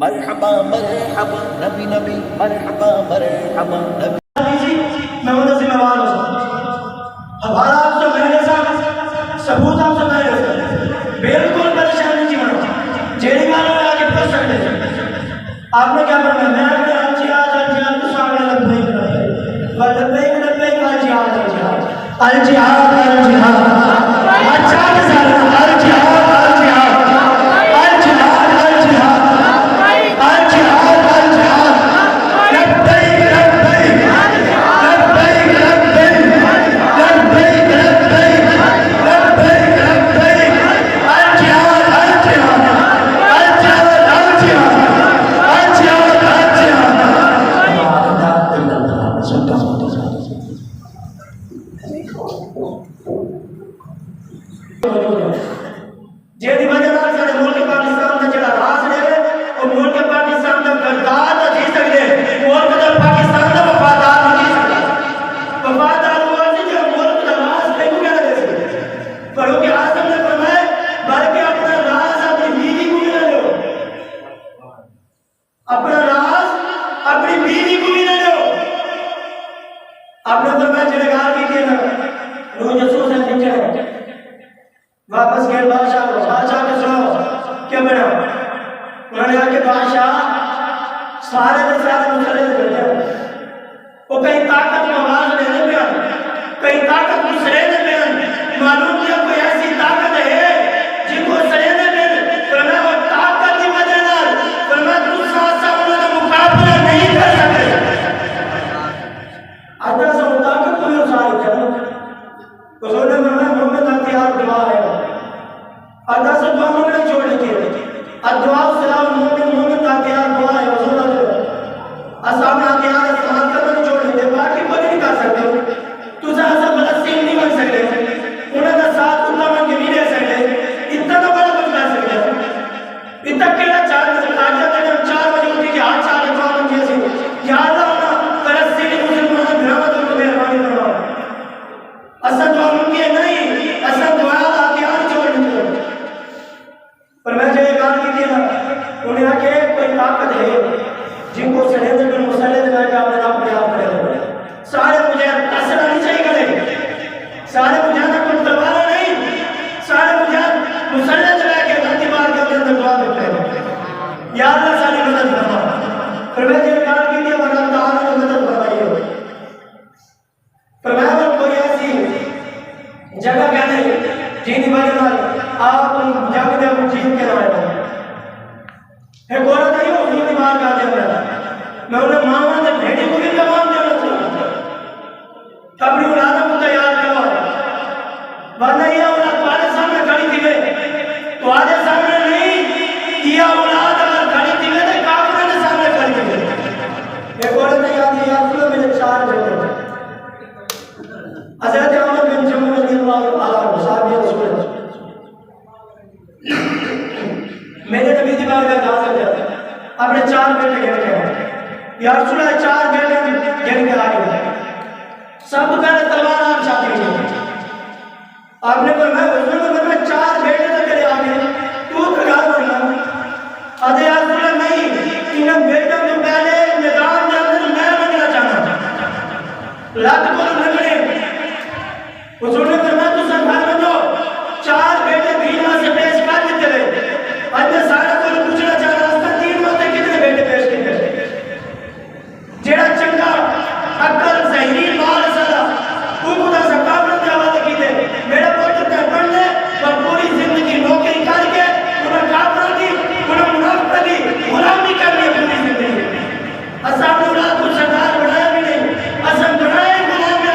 मरहबा मरहबा नबी नबी मरहबा मरहबा नबी। मैं उनका जिम्मेवार हूँ। हमारा आपसे मेरे साथ सबूत आपसे मेरे साथ बिल्कुल परेशानी नहीं होना। जेडी वालों में आके फंस सकते हैं। आपने क्या करना? मैं अपने अल-जिहाद को सामने लब्बैक लब्बैक लब्बैक अल-जिहाद अल-जिहाद अल-जिहाद अल-जिहाद अच्छा अल-जिहाद अल-जिहाद अल-जिहाद अल-जिहाद अल-जिहाद अल-जिहाद लब्बैक लब्बैक लब्बैक लब्बैक लब्बैक लब्बैक लब्बैक लब्बैक अल-जिहाद अल-जिहाद अल-जिहाद अल-जिहाद अल-जिहाद जेदी वजह नाल साडे मुल्क पाकिस्तान दा जेड़ा राज है ओ मुल्क पाकिस्तान दा गद्दार दा जी सकदे मुल्क दा पाकिस्तान दा वफादार नहीं सकदा। वफादार हुआ से जो मुल्क दा राज नहीं कहना दे सकदे। पर के आज़म ने फरमाया बल्कि अपना राज अपनी बीवी को भी ना दो। अपना राज अपनी बीवी को भी ना दो। आपने फरमाया जेड़े गाल की थी ना रोज जसूस है नीचे वापस गए बादशाह को। बादशाह के सुनो क्या बना? उन्होंने कहा कि बादशाह सारे के सारे मुसल्ले बैठे वो कहीं ताकत में आवाज देने पे कहीं ताकत को सरेने पे मालूम किया कोई ऐसी ताकत है जिनको सरेने पे फरमाया वो ताकत की वजह नाल फरमाया दूसरा सामने का मुकाबला नहीं कर सकते। अल्लाह से ताकत को उसार करो। उन्होंने फरमाया मोहम्मद हथियार दुआ है। अल्लाह से दुआ मांगना छोड़ दीजिए। दुआ सलाम मोमिन मोमिन का हथियार दुआ है। हुजूर असाम हथियार इस्तेमाल करना छोड़ दीजिए। बाकी कुछ नहीं कर सकते। तुझे ऐसा फलस्तीन नहीं बन सकते। उन्हें का साथ कुत्ता बन के नहीं रह सकते। इतना तो बड़ा कुछ कर सकते। इतना केड़ा चार राजा तेरे 4 बजे उठी के हाथ चार दुआ मंगी सी या अल्लाह ना फलस्तीनी मुसलमान ग्रामत को मेहरबानी फरमा। असा दुआ मंगी नहीं असा दुआ हथियार छोड़ दीजिए। पर मैं जो गाल की थी ना उन्हें आके कोई ताकत है जिनको सरेंद्र में मुसल्ले लगा के आपने अपने आप खड़े सारे मुझे असर नहीं चाहिए करे। सारे मुझे ना कोई तलवार नहीं सारे मुझे मुसल्ले लगा के धरती मार के अंदर दुआ में खड़े या अल्लाह सारी मदद फरमा। पर मैं जो गाल की थी वरना ताला ने मदद फरमाई। पर मैं कोई ऐसी जगह कहते जिन वजह आप जग दे जीत के लाए है गोरा नहीं हो नहीं दिमाग आ जाता। मैं उन्हें मामा ने भेड़ी को भी जवाब देना चाहिए। तब भी उन्हें को तैयार करो वरना ये औलाद तुम्हारे सामने खड़ी थी तुम्हारे सामने नहीं किया औलाद अगर खड़ी थी तो काफिरों के सामने खड़ी थी। ये गोरा नहीं याद याद किया मेरे 4 बेटे हज़रत उमर बिन जम्मू रज़ियल्लाहु अन्हु साहब रसूल मेरे नबी की बारगाह जा सकते अपने 4 बेटे गिन के या रसूल 4 बेटे गिन के आ गए सब पहले तलवार आप चाहते हैं। आपने फरमाया हुजूर में 4 बेटे तो तेरे आ गए तू खड़ा बनना। अरे या रसूल नहीं इन बेटों के पहले मैदान के अंदर मैं लगना चाहता लत को लगने हुजूर ने फरमाया तू सब घर में जो 4 बेटे भीमा से पेश कर देते रहे। अन्य सारा को पूछना चाह रहा था 3 में कितने बेटे पेश किए जेड़ा चंगा अकल सही माल सदा उनका सकाफत के हवाले की थे मेरे पुत्र के पढ़ने और पूरी जिंदगी नौकरी करके उन्हें काफिरों की उन्हें मुनाफिक की गुलामी करनी है पूरी जिंदगी। असाम ने उन्हें कुछ सरकार बनाया भी नहीं असम बनाए गुलामी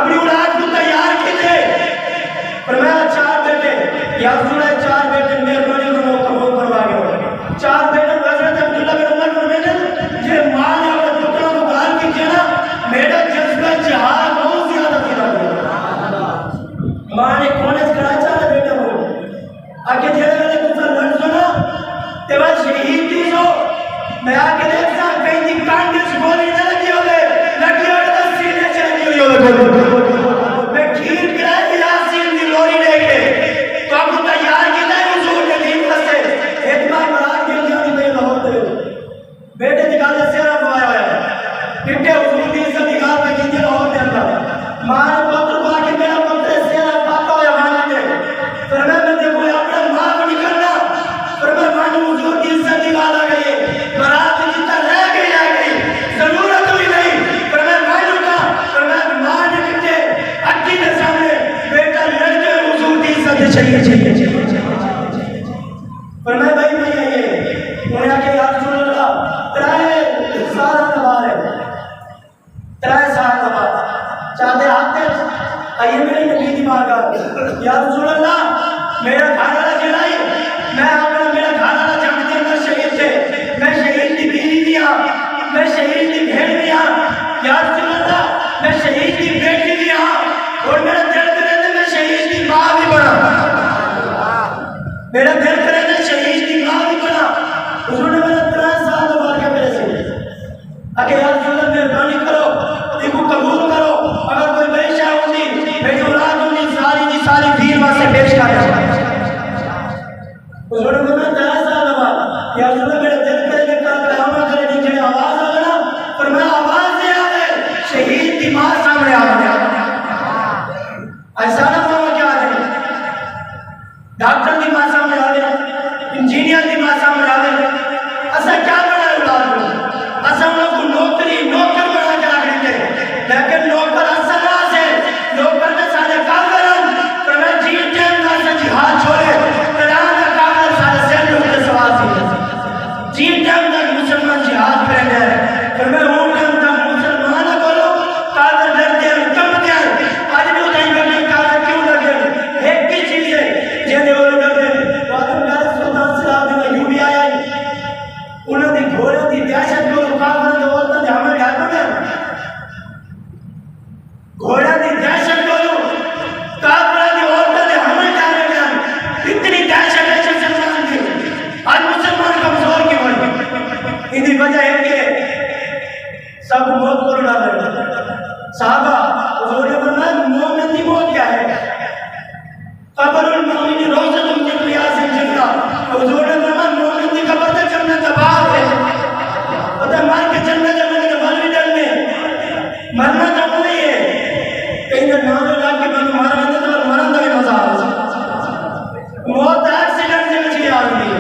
अपनी औलाद को तैयार कीजिए। फरमाया 4 बेटे, या रसूल अल्लाह 4 बेटे मेहरबानी करो कबूल फरमा के 4 बेटे हजरत अब्दुल्लाह बिन उमर फरमाते जे मां ने अपने पुत्रों को गाल कीजिए ना, मेरा जज्बा जिहाद बहुत ज्यादा थी। मां ने कौन से करा 4 बेटे को आगे जेल में कुछ लड़ सुना ते बाद शहीद थी जो मैं आके देखा कहीं दी कांडे से गोली न लगी होवे तो सीने से लगी हुई होवे। मैं खीर खिलाई यासीन दी लोरी लेके तो आपको तैयार किया है हुजूर के दीन से इतना बरात के जानी पे होते बेटे निकाले सेरा बुआया है कितने हुजूर की इज्जत निकाल पे कितने होते अंदर मां ने पुत्र को आके मेरा पुत्र सेरा पाता हुआ मां ने फिर मैं देखो अपना मां को निकलना फिर मैं मां ने हुजूर की इज्जत निकाल आ गई बरात जितना रह गई जरूरत भी नहीं पर मैं मानू का पर मैं मान के अक्की के सामने बेटा लड़के हुजूर की इज्जत चाहिए पर मैं भाई नहीं है उन्हें आके याद सुन ला त्राए सारा नवार है त्राए सारा नवार चाहते आते आइए मेरे नबी की मांगा याद सुन ला मेरा खाना जलाई मैं अपना मेरा खाना जंग के अंदर शहीद थे मैं शहीद की बीवी दिया मैं शहीद की बहन दिया याद सुनता मैं शहीद की बेटी दिया और मेरा दिल करे थे मैं शहीद की मां भी बना मेरा दिल करे थे शहीद की मां भी बना हुजूर ने मेरा 3 साल बाद के मेरे से आगे याद सुनना मेहरबानी करो देखो कबूल करो अगर कोई परेशान होती मेरी औलाद होती सारी दीन वास्ते पेश कर हुजूर ने मेरा 3 साल बाद याद सुनना मेरा दिल करे थे कल कयामत करे नीचे आवाज आ ना पर मैं आवाज से आ गए शहीद की मां सामने आ गया ऐसा ना मां क्या आ गई डॉक्टर की मां सामने आ गई इंजीनियर की मां सामने आ गई ऐसा क्या बना औलाद को असल लोग नौकरी नौकर बना के रख देते लेकिन नौकर असल ना से नौकर ने सारे कागरन पर मैं जी टाइम का से जिहाद छोड़े कुरान का कागज सारे सेल पे सवाल थी जी टाइम तक मुसलमान जिहाद करेंगे पर मैं वो टाइम तक मुसलमान बोलो कागज डरते हैं कम दे आज भी उठाई करने कागज क्यों लगे एक ही चीज है जेने वो डरते बात में सुल्तान सलाम ने यूबी आया उन्होंने घोड़े दी दहशत को कागज ने बोलता है हमें ढाको ना घोड़ा दी दहशत को कागज ने बोलता है हमें डालेगा इतनी दहशत है मुसलमान की आज मुसलमान कमजोर क्यों है इनकी वजह है कि सब मौत को डाल साहबा हुजूर ने फरमाया मोमिन की मौत क्या है कब्रुल मोमिन रोज़तुन मिन रियाज़िल जन्नह हुजूर ने फरमाया मोमिन की कब्र तो जन्नत का बाग है पता मार के जन्नत में मर भी डरने मरना तो नहीं है कहीं ना नाम लगा के बंद मार बंद तो मरन का भी मजा आ मौत एक्सीडेंट से बची आ रही है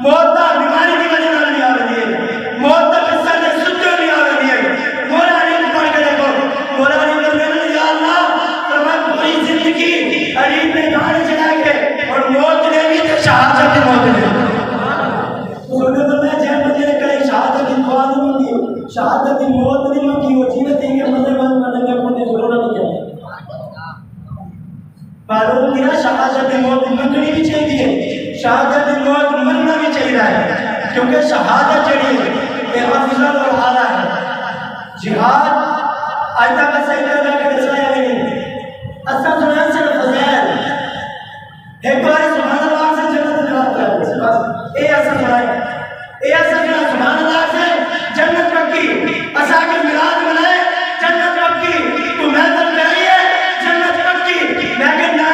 मौत का बीमारी की वजह से नहीं आ रही है मौत का किस्सा से सुत्ते नहीं आ रही है मोला ने पढ़ के देखो मोला ने कहने या अल्लाह फरमाया पूरी जिंदगी अरीब में गाने चला के और मौत ने भी तो शहादत की मौत ने सुनो तो मैं जब मुझे कहीं शहादत की दुआ नहीं मांगी शहादत की मौत नहीं मांगी वो जीवित ही के मजे में मरने की कोई जरूरत नहीं है मालूम किया शहादत की मौत मंगनी भी चाहिए शहादत की मौत मरना भी चाहिए है क्योंकि शहादत जड़ी ये अफजल और आला है जिहाद आज तक सही लगा के दसाया नहीं असल सुना से फज़ैल एक बार सुभान अल्लाह से जन्नत दिलाता है ए असल सुभान अल्लाह से जन्नत पक्की असा के मिलाद बनाए जन्नत पक्की तू महफिल कराइए जन्नत पक्की मैं के ना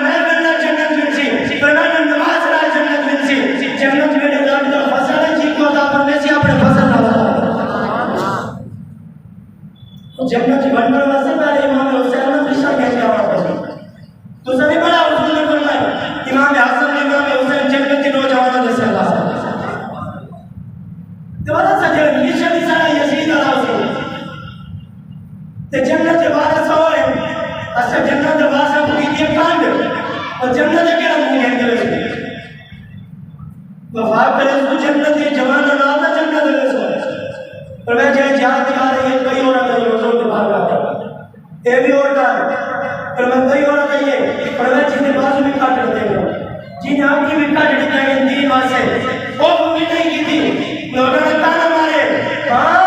मैं बनना जन्नत मिलसी पर मैं नमाज ला जन्नत मिलसी जन्नत मेरे रब का फसल है जी को अता करने से अपने फसल ना जन्नत बनने वास्ते पहले इमाम हुसैन ने पिछा कह दिया तो सभी बड़ा हुजूर ने फरमाया इमाम हसन इमाम हुसैन जन्नत के नौजवानों जैसे अल्लाह तो बड़ा सजे निशान सारा यजीद अल्लाह ते जन्नत के वारस होए असा जन्नत के वारस को की कांड और जन्नत के मुंह के अंदर वफा करे तो जन्नत के जवान ना ना जन्नत के और मैं जय जान दिखा रही है कई और नहीं हुजूर के भाग आता ये भी और था पर मैं वही होना चाहिए पर मैं जिन्हें बाजू भी काट लेते हो जिन्हें आंखें भी काट लेते हैं तीन मास से वो भी नहीं की थी लोगों ने ताना मारे हाँ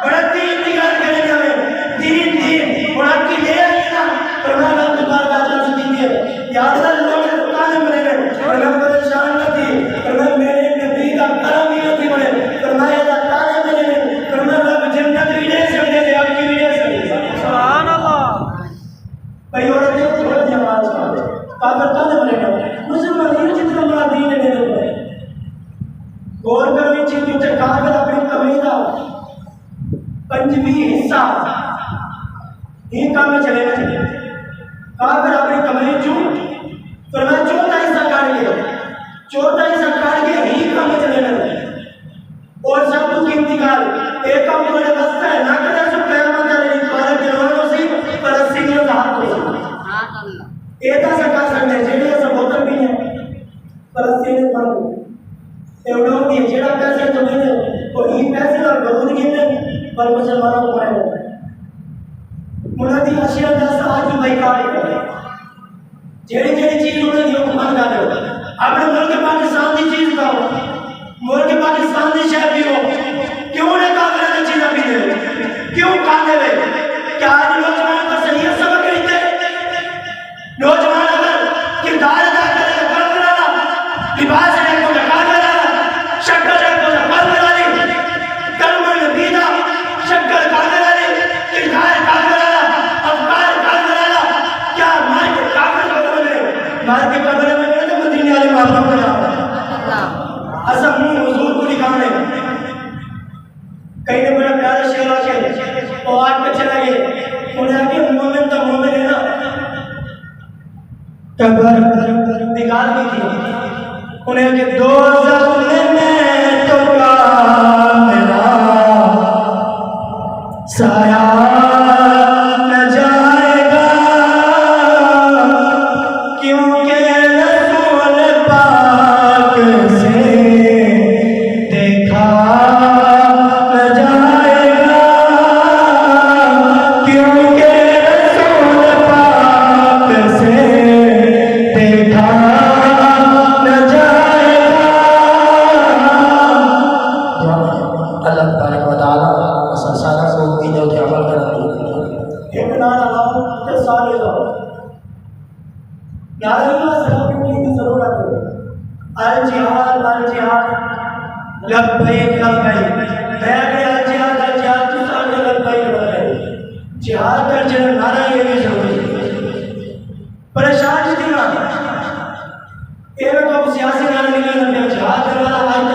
बड़ा तीन निकाल के लेने हमें तीन और आपकी ले आई ना पर मैं आपकी बात बात से दी है याद है लोग ताने मारे और मैं परेशान न थी पर मैं मेरे नबी का करम ही नहीं बोले पर मैं ये ताने मारे पर मैं रब जन्नत भी दे सकते थे आपकी भी दे सकते सुभान अल्लाह भाई औरतें थोड़ा जमात काफिर ताने मारे मुसलमान ये जितना बड़ा दीन है मेरे को गौर करनी चाहिए कि काफिर अपनी कमाई का पंचवी हिस्सा ही काम में चले गए काफिर अपनी कमाई पर मैं चौथा हिस्सा काट के ही काम में चले गए और सब कुछ इंतकाल एक काम तुम्हारे बसता है ना करे सब कयामत वाले तुम्हारे गिरवानों से पर 80 किलो का हाथ हो सुभान अल्लाह एता से का सकते जेड़े सब होतर भी है पर 80 ने पड़ एवढो भी जेड़ा पैसे तो नहीं और ई पैसे और बहुत गिने पर मुसलमानों को पड़े मुनादी अशिया दस आज भाई का जेड़ी जेड़ी चीज उन्हें दियो मान का दो अपने मुल्क पाकिस्तान की चीज का मुल्क पाकिस्तान की शहर भी हो क्यों ने काफिर ने चीज भी दे क्यों खाने वे क्या आज नौजवान पर सही सबक नहीं नौजवान अगर किरदार अदा करे काफिर वाला लिबास है को काफिर वाला शक्ल है को काफिर वाली कलमा नबी दा शक्ल काफिर वाली किरदार काफिर वाला अफकार काफिर वाला क्या मार के काफिर को बोले मार के कब्र में गए तो मदीने वाले बाबा को असम हुजूर को दिखाने कहीं ने बड़ा प्यारा शेर आके और आग पे चला गए उन्हें आके मोमिन तो मोमिन है ना कब्र निकाल दी थी उन्हें आके दो में तो मेरा साया न जाएगा क्योंकि रसूल पाक से देखा न जाएगा क्योंकि रसूल पाक से देखा न जाएगा अल्लाह तबारक व तआला सारा को इन्हें उठे अमल करना एक नारा लाओ तो सारे लाओ नारे का सबक की जरूरत है अल जिहाद लब्बैक मैं भी अल जिहाद तो सारे लब्बैक जिहाद कर जरा नारा ये भी जरूरी है परेशान थी ना ये को सियासी नारा निकलना जिहाद करवाना